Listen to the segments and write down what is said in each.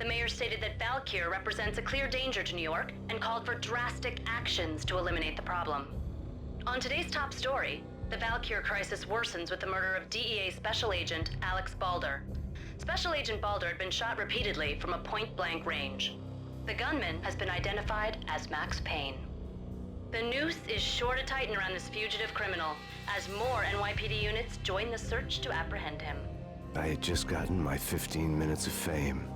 The mayor stated that Valkyr represents a clear danger to New York and called for drastic actions to eliminate the problem. On today's top story, the Valkyr crisis worsens with the murder of DEA Special Agent Alex Balder. Special Agent Balder had been shot repeatedly from a point-blank range. The gunman has been identified as Max Payne. The noose is sure to tighten around this fugitive criminal as more NYPD units join the search to apprehend him. I had just gotten my 15 minutes of fame.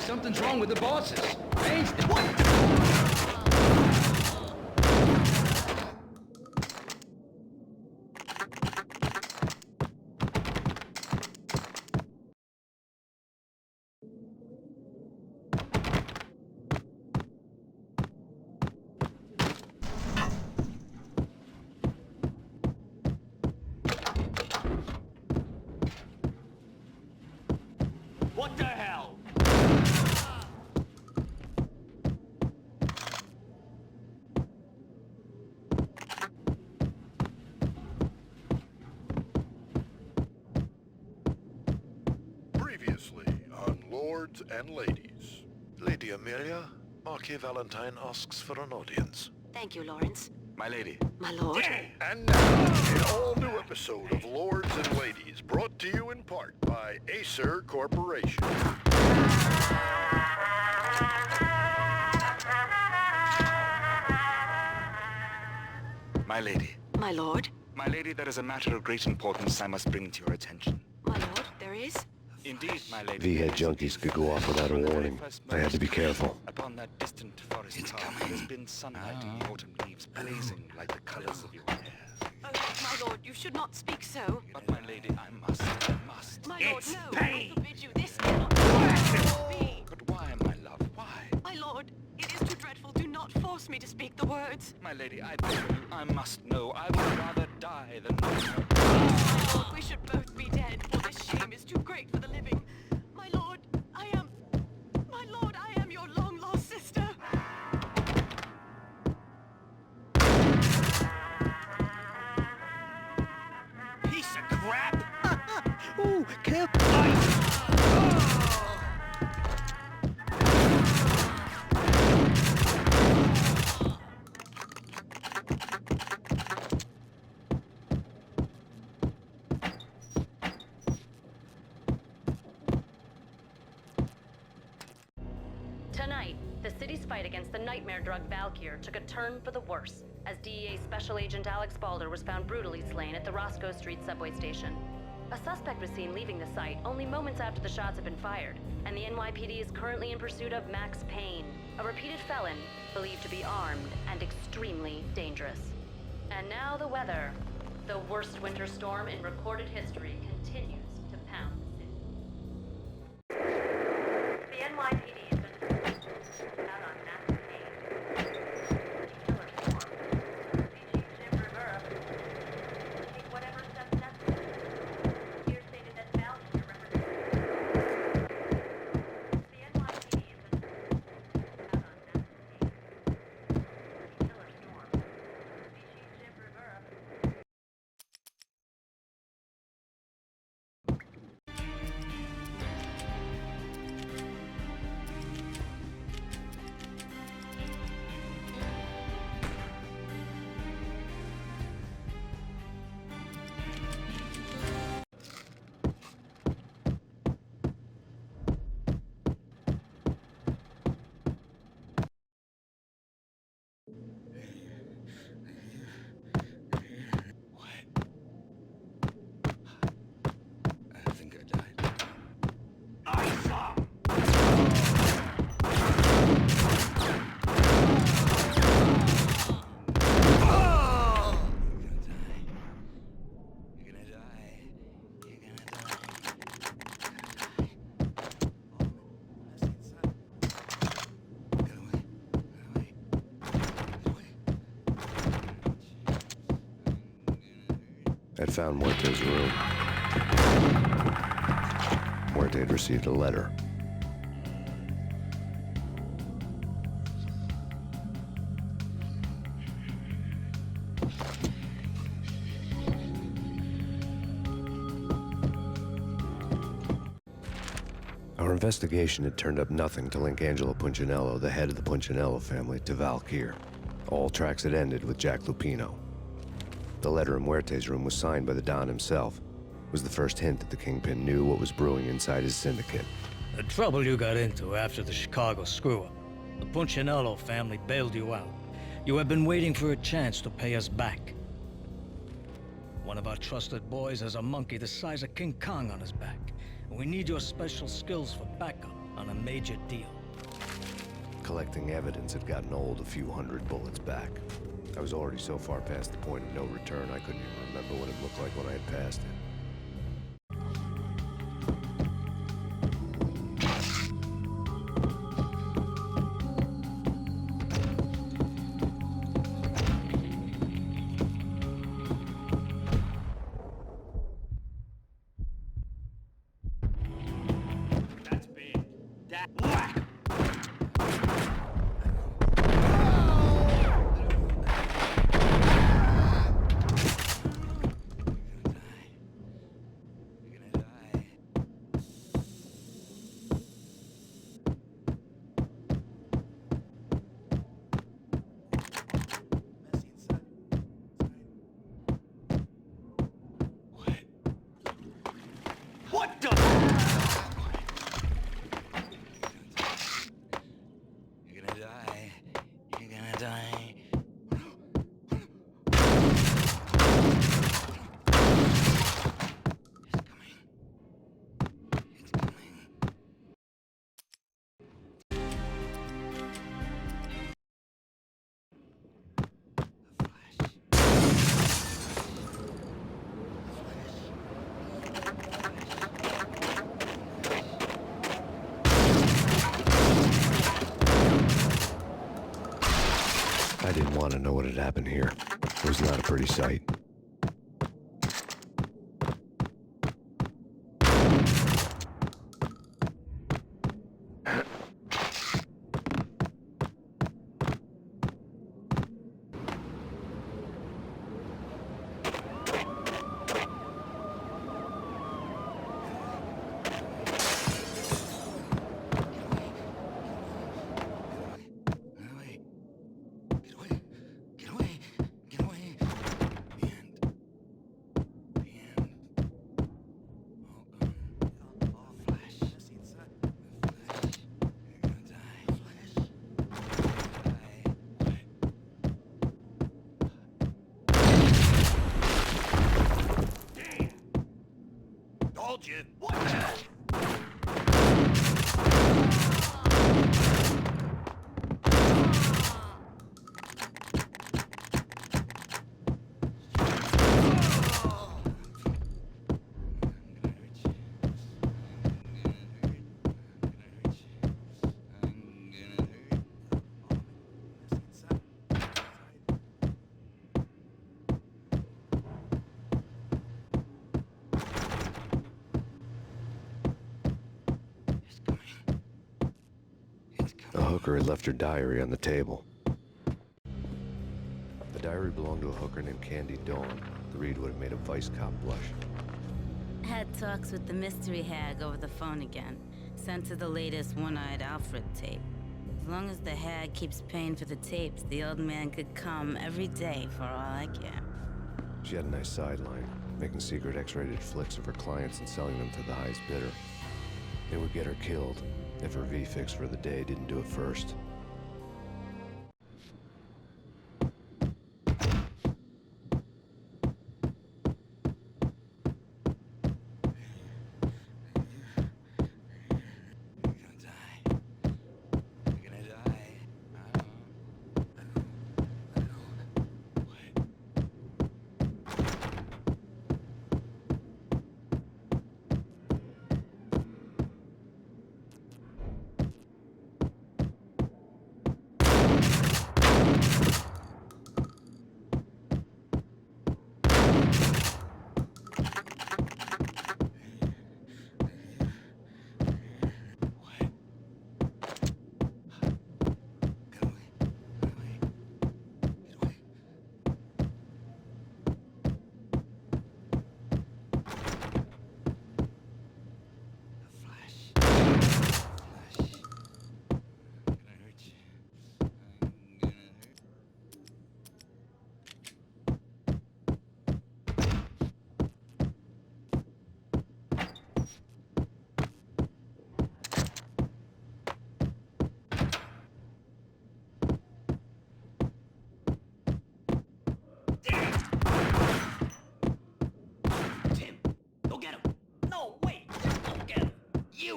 Something's wrong with the bosses. Payne's... What? What the hell? Previously on Lords and Ladies. Lady Amelia, Marquis Valentine asks for an audience. Thank you, Lawrence. My lady. My lord. And now, an all-new episode of Lords and Ladies, brought to you in part by Acer Corporation. My lady. My lord. My lady, there is a matter of great importance I must bring to your attention. My lord, there is? Indeed, my lady. V-head junkies could go off without a warning. I had to be careful. Upon that distant forest path, there's been sunlight in the autumn leaves blazing like the colors of your hair. Oh, my lord, you should not speak so. But my lady, I must. My lord, It's no. Payne. I forbid you. This cannot be. But why, my love, why? My lord, it is too dreadful. Do not force me to speak the words. My lady, I beg of you, I must know. I would rather die than know. My lord, we should both be dead, for this shame is too great for the living. My lord, I am your long-lost sister. Piece of crap! Ooh, careful. Tonight, the city's fight against the nightmare drug Valkyr took a turn for the worse, as DEA Special Agent Alex Balder was found brutally slain at the Roscoe Street subway station. A suspect was seen leaving the site only moments after the shots had been fired, and the NYPD is currently in pursuit of Max Payne. a repeated felon, believed to be armed and extremely dangerous. And now the weather. The worst winter storm in recorded history continues to pound the city. The NYPD has been out on massive Payne. Killer storm. VG Jim Rivera take whatever steps necessary. Here stated that Valkyrie represents the NYPD has been out on massive Payne. Killer storm. VG Jim Rivera. I think I died. You're gonna die. You're gonna die. Get away. Get away. I'd found Muerte's room. Muerte had received a letter. Our investigation had turned up nothing to link Angelo Punchinello, the head of the Punchinello family, to Valkyr. All tracks had ended with Jack Lupino. The letter in Muerte's room was signed by the Don himself. It was the first hint that the Kingpin knew what was brewing inside his syndicate. The trouble you got into after the Chicago screw-up. The Punchinello family bailed you out. You have been waiting for a chance to pay us back. One of our trusted boys has a monkey the size of King Kong on his back. And we need your special skills for backup on a major deal. Collecting evidence had gotten old a few hundred bullets back. I was already so far past the point of no return, I couldn't even remember what it looked like when I had passed it. That's big. That whack! You're gonna die. Messy inside. What the? You're gonna die. You're gonna die. It's coming. It's coming. The flash. I didn't want to know what had happened here. It was not a pretty sight. Get away. Get away. Get away. Get away. All flash. Messy inside. Flash. You're gonna die. Flash. Damn! Told you. What the hell? A hooker had left her diary on the table. The diary belonged to a hooker named Candy Dawn. The read would have made a vice cop blush. Had talks with the mystery hag over the phone again. Sent to the latest One-Eyed Alfred tape. As long as the hag keeps paying for the tapes, the old man could come every day for all I care. She had a nice sideline, making secret X-rated flicks of her clients and selling them to the highest bidder. It would get her killed if her V-fix for the day didn't do it first.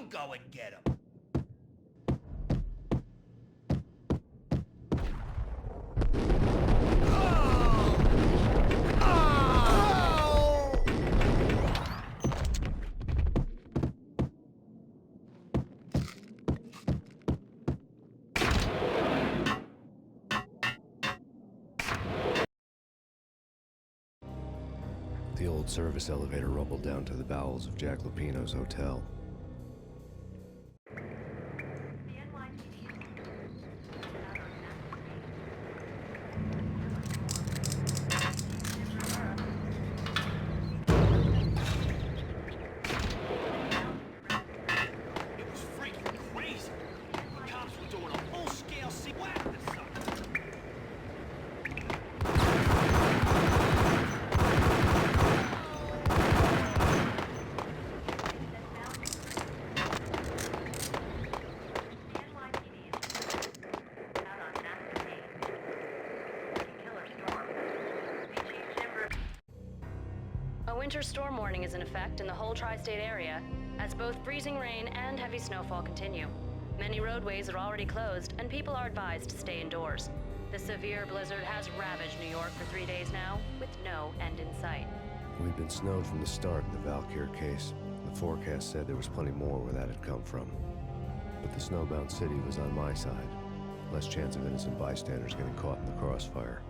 Go and get him. The old service elevator rumbled down to the bowels of Jack Lupino's hotel. A winter storm warning is in effect in the whole tri-state area, as both freezing rain and heavy snowfall continue. Many roadways are already closed, and people are advised to stay indoors. The severe blizzard has ravaged New York for 3 days now, with no end in sight. We'd been snowed from the start in the Valkyr case. The forecast said there was plenty more where that had come from. But the snowbound city was on my side. Less chance of innocent bystanders getting caught in the crossfire.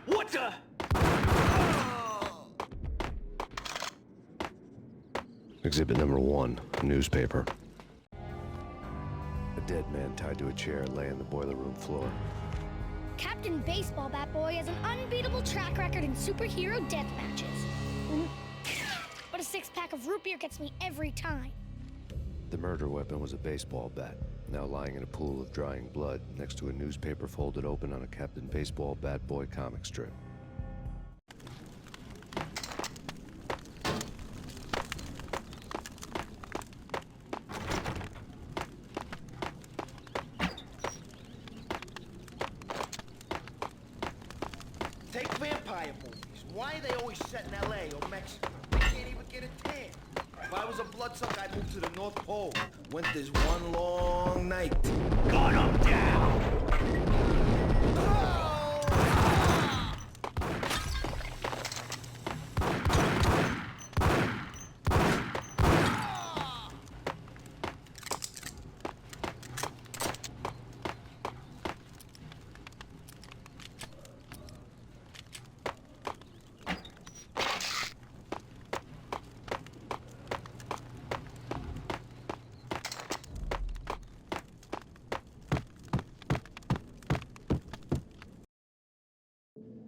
What the? Exhibit number 1, a newspaper. A dead man tied to a chair lay on the boiler room floor. Captain Baseball Bat Boy has an unbeatable track record in superhero death matches. But a 6-pack of root beer gets me every time. The murder weapon was a baseball bat, now lying in a pool of drying blood next to a newspaper folded open on a Captain Baseball Bat Boy comic strip. Take vampire movies. Why are they always set in L.A. or Mexico? They can't even get a tan. If I was a bloodsucker, I'd move to the North Pole. Winter's one long night. Gun 'em down!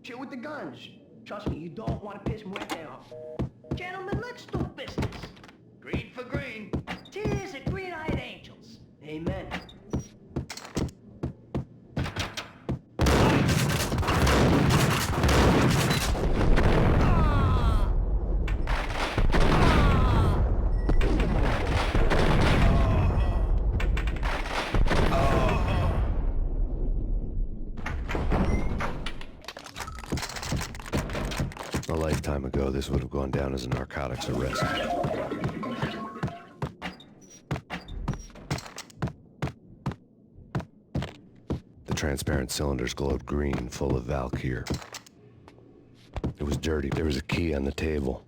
Chill with the guns. Trust me, you don't want to piss Muerte off. Gentlemen, let's do business. Green for green. Tears of green-eyed angels. Amen. A lifetime ago, this would have gone down as a narcotics arrest. The transparent cylinders glowed green, full of Valkyr. It was dirty. There was a key on the table.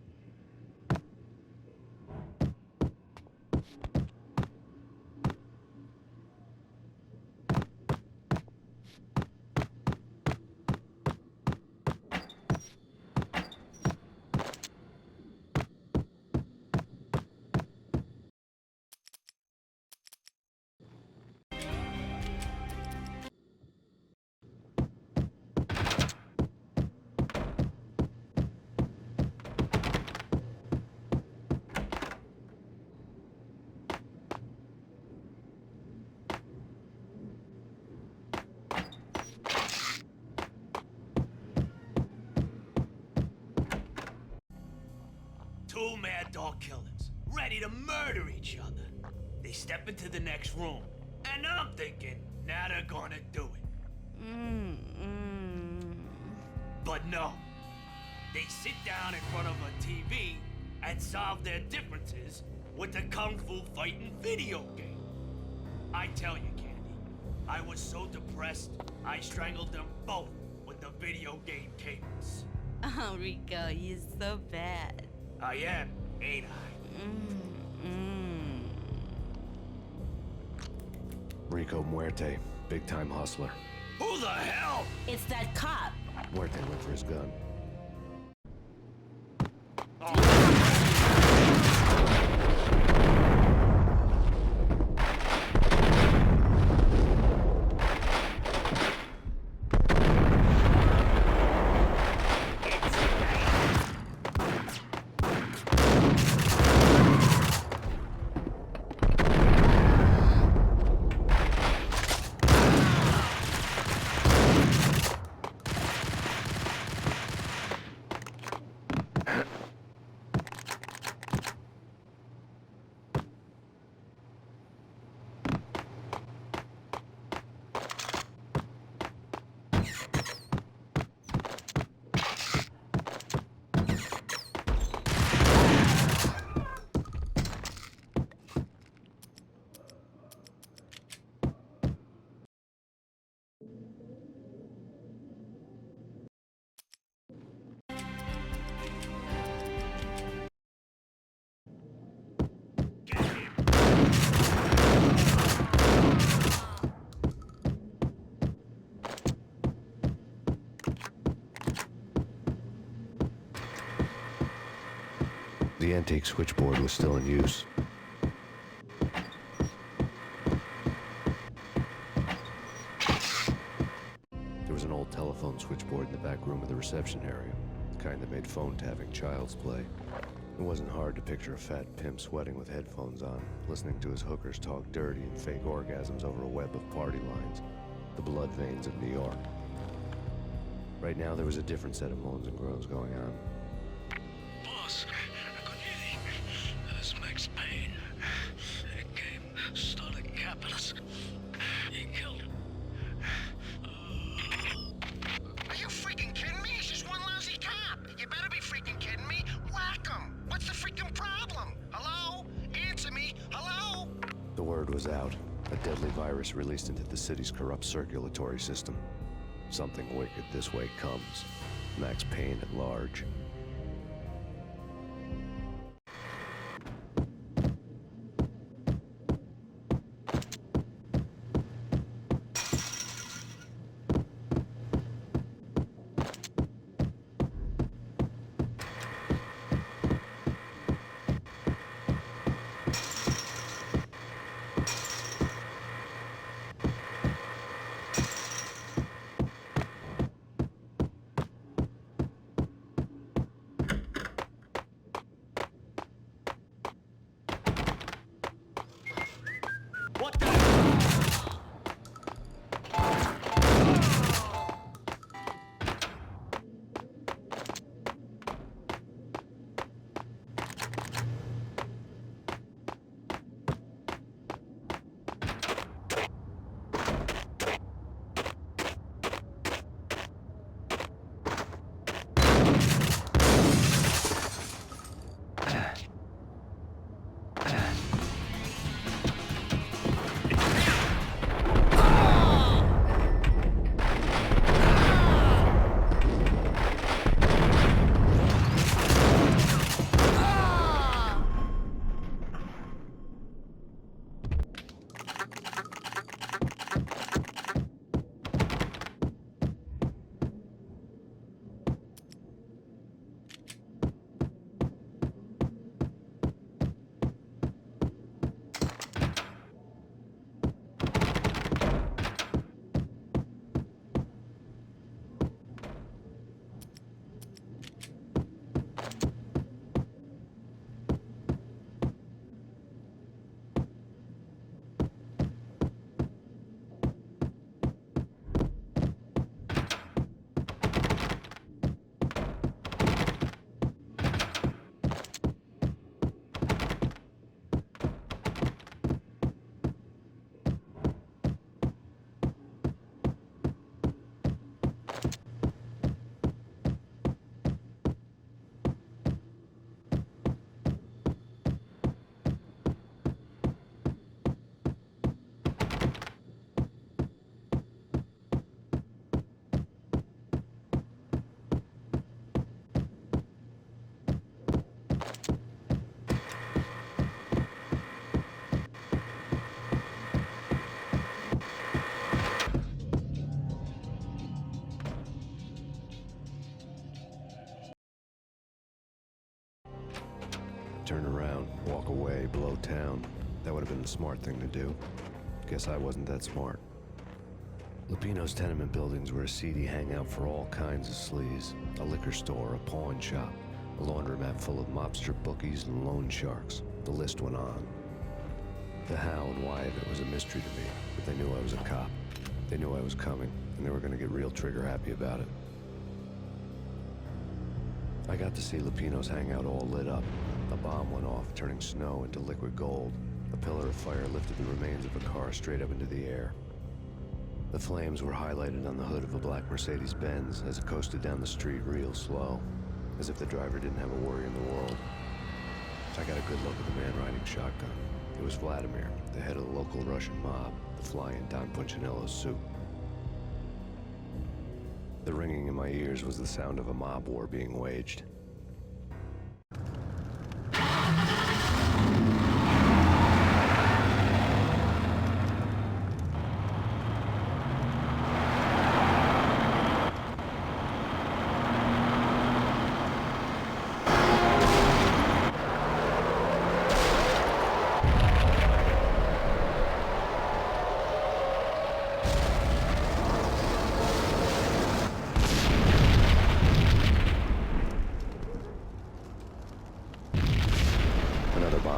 Two mad dog killers, ready to murder each other. They step into the next room, and I'm thinking, now they're gonna do it. But no. They sit down in front of a TV and solve their differences with the Kung Fu fighting video game. I tell you, Candy, I was so depressed, I strangled them both with the video game cables. Oh, Rico, you're so bad. I am, ain't I? Rico Muerte, big-time hustler. Who the hell? It's that cop. Muerte went for his gun. The antique switchboard was still in use. There was an old telephone switchboard in the back room of the reception area, the kind that made phone tapping child's play. It wasn't hard to picture a fat pimp sweating with headphones on, listening to his hookers talk dirty and fake orgasms over a web of party lines, the blood veins of New York. Right now, there was a different set of moans and groans going on. Boss, good evening. This is Max Payne. He came, started capitalist. He killed him. Are you freaking kidding me? The word was out. A deadly virus released into the city's corrupt circulatory system. Something wicked this way comes. Max Payne at large. What the? Turn around, walk away, blow town. That would have been the smart thing to do. Guess I wasn't that smart. Lupino's tenement buildings were a seedy hangout for all kinds of sleaze. A liquor store, a pawn shop, a laundromat full of mobster bookies and loan sharks. The list went on. The how and why of it was a mystery to me, but they knew I was a cop. They knew I was coming, and they were going to get real trigger-happy about it. I got to see Lupino's hangout all lit up. A bomb went off, turning snow into liquid gold. A pillar of fire lifted the remains of a car straight up into the air. The flames were highlighted on the hood of a black Mercedes-Benz as it coasted down the street real slow, as if the driver didn't have a worry in the world. I got a good look at the man riding shotgun. It was Vladimir, the head of the local Russian mob, the fly in Don Punchinello's suit. The ringing in my ears was the sound of a mob war being waged.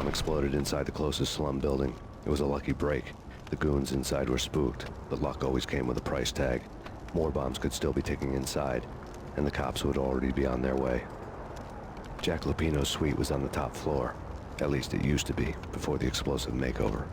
Exploded inside the closest slum building. It was a lucky break. The goons inside were spooked, but luck always came with a price tag. More bombs could still be ticking inside, and the cops would already be on their way. Jack Lupino's suite was on the top floor. At least it used to be, before the explosive makeover.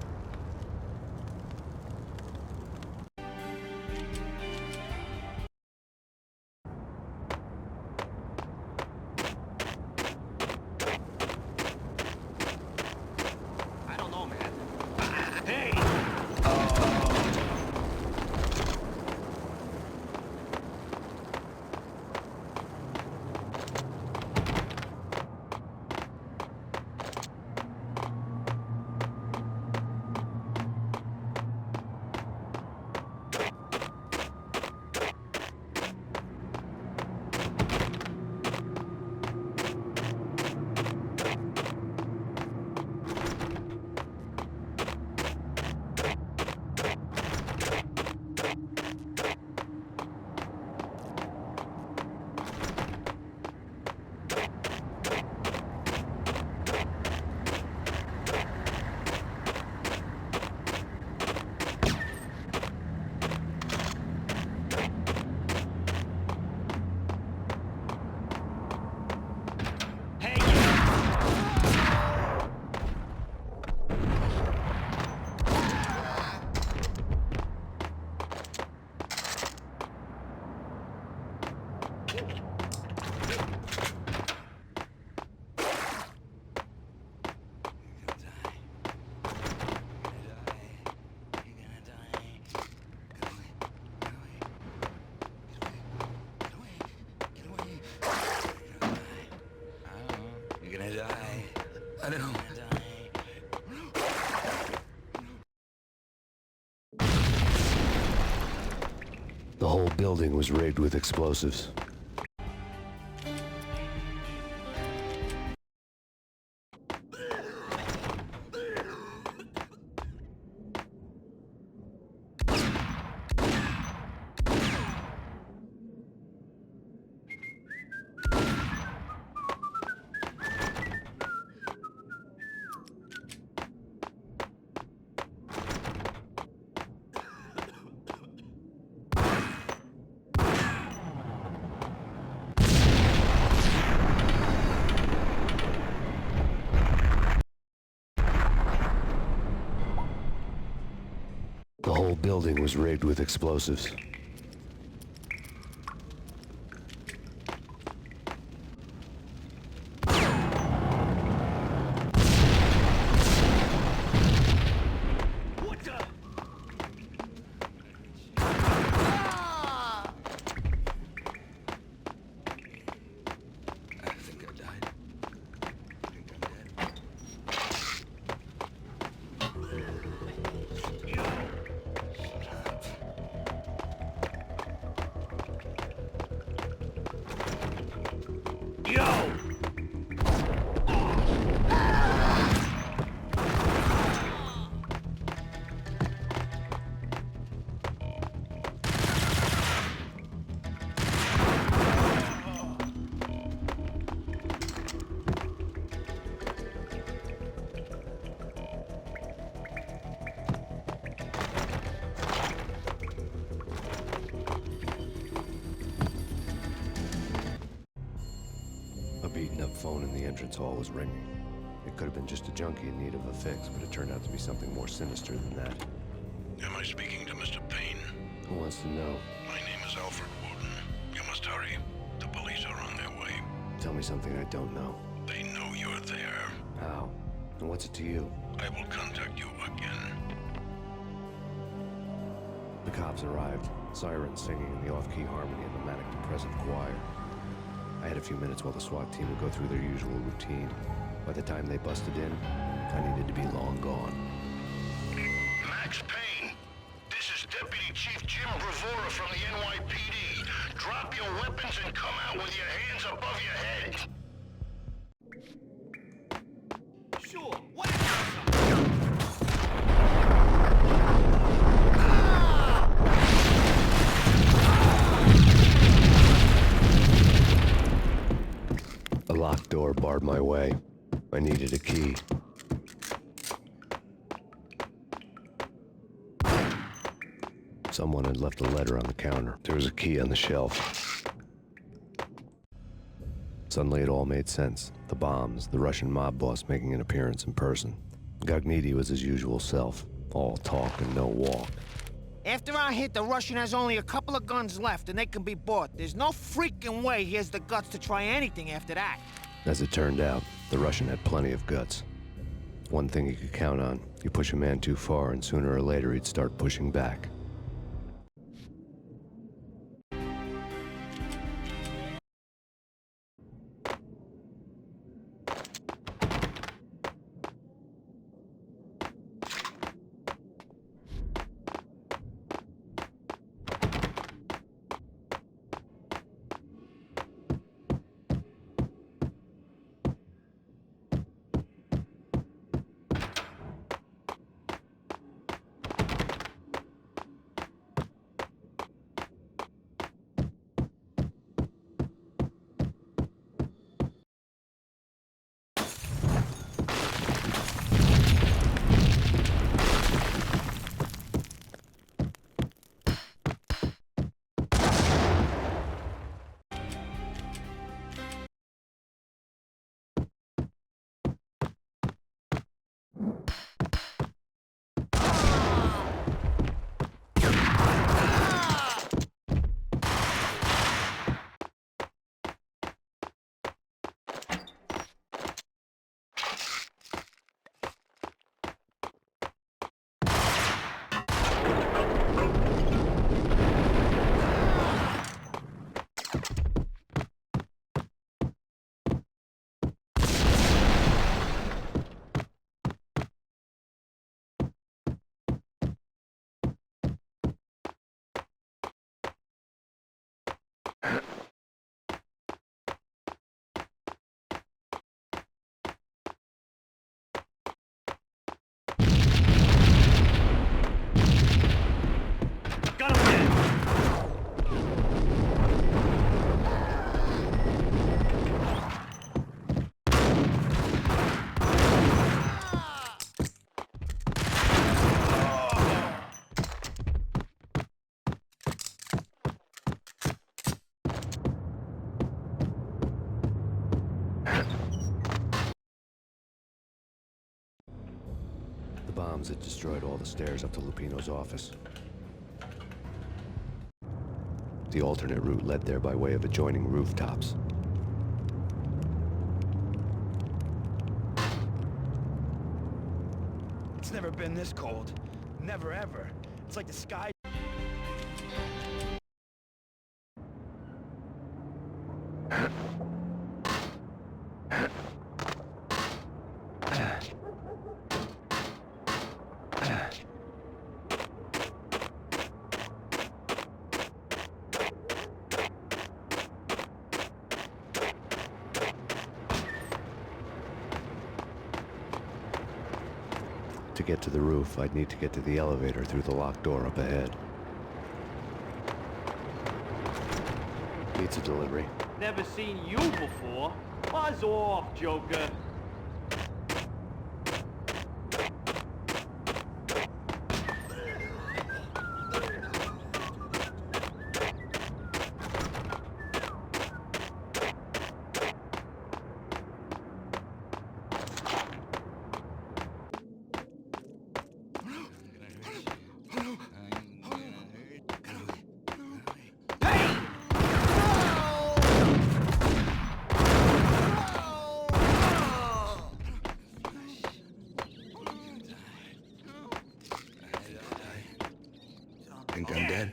The whole building was rigged with explosives. The whole building was rigged with explosives. A beaten-up phone in the entrance hall was ringing. It could have been just a junkie in need of a fix, but it turned out to be something more sinister than that. Am I speaking to Mr. Payne? Who wants to know? My name is Alfred Woden. You must hurry. The police are on their way. Tell me something I don't know. They know you're there. How? And what's it to you? I will contact you again. The cops arrived, sirens singing in the off-key harmony of a manic-depressive choir. I had a few minutes while the SWAT team would go through their usual routine. By the time they busted in, I needed to be long gone. Max Payne, this is Deputy Chief Jim Bravura from the NYPD. Drop your weapons and come out with your hands above your head. Sure, A locked door barred my way. I needed a key. Someone had left a letter on the counter. There was a key on the shelf. Suddenly it all made sense. The bombs, the Russian mob boss making an appearance in person. Gognitti was his usual self. All talk and no walk. After our hit, the Russian has only a couple of guns left, and they can be bought. There's no freaking way he has the guts to try anything after that. As it turned out, the Russian had plenty of guts. One thing you could count on, you push a man too far and sooner or later he'd start pushing back. clowns that destroyed all the stairs up to Lupino's office. The alternate route led there by way of adjoining rooftops. It's never been this cold. Never ever. It's like the sky... To get to the roof, I'd need to get to the elevator through the locked door up ahead. Pizza delivery. Never seen you before. Buzz off, Joker. Think I'm dead?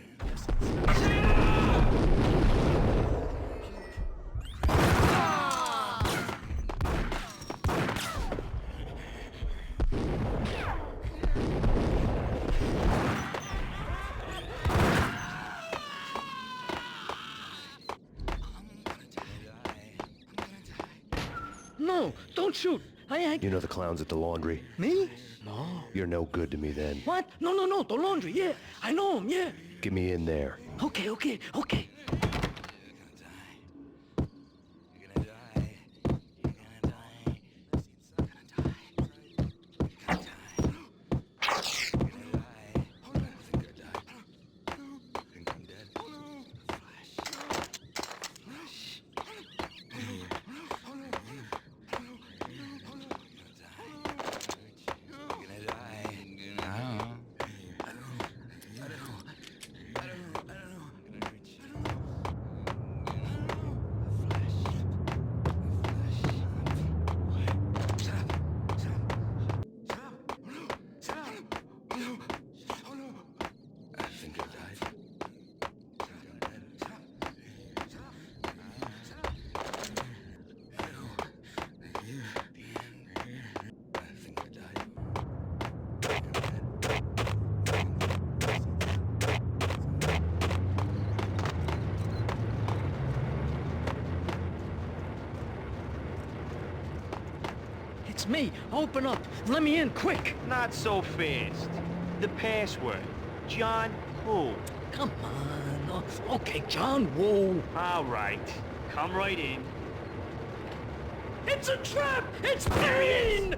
No, don't shoot. I... You know the clowns at the laundry? Me? No. You're no good to me then. What? No, the laundry, yeah. I know him, yeah. Get me in there. Okay. It's me. Open up. Let me in, quick. Not so fast. The password. John who? Come on. Okay, John Woo. All right. Come right in. It's a trap! It's Payne!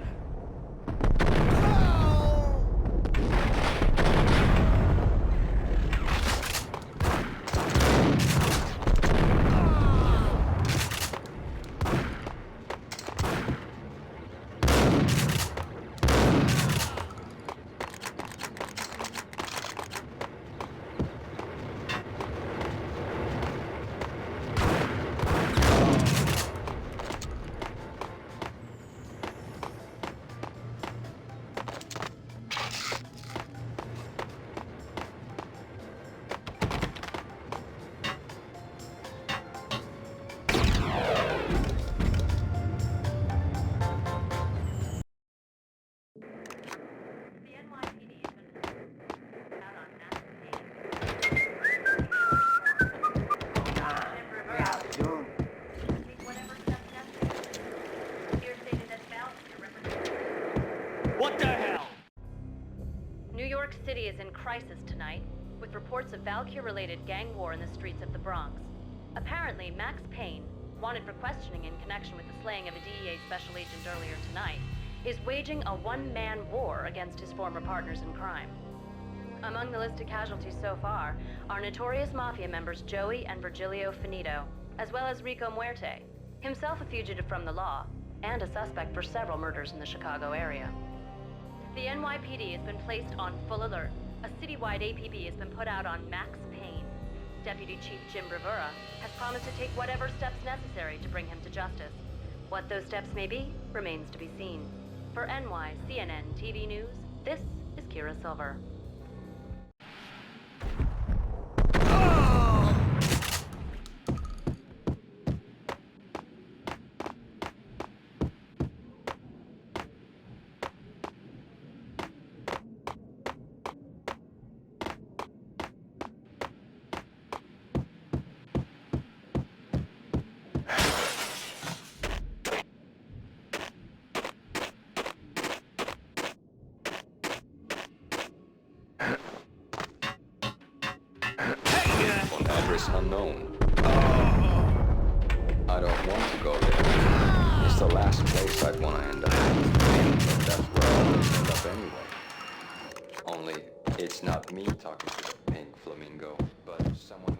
What the hell? New York City is in crisis tonight, with reports of Valkyr-related gang war in the streets of the Bronx. Apparently, Max Payne, wanted for questioning in connection with the slaying of a DEA special agent earlier tonight, is waging a one-man war against his former partners in crime. Among the listed casualties so far are notorious mafia members Joey and Virgilio Finito, as well as Rico Muerte, himself a fugitive from the law, and a suspect for several murders in the Chicago area. The NYPD has been placed on full alert. A citywide APB has been put out on Max Payne. Deputy Chief Jim Rivera has promised to take whatever steps necessary to bring him to justice. What those steps may be remains to be seen. For CNN TV News, this is Kira Silver. Address unknown. I don't want to go there. It's the last place I'd want to end up. But that's where I always end up anyway. Only, it's not me talking to the pink flamingo, but someone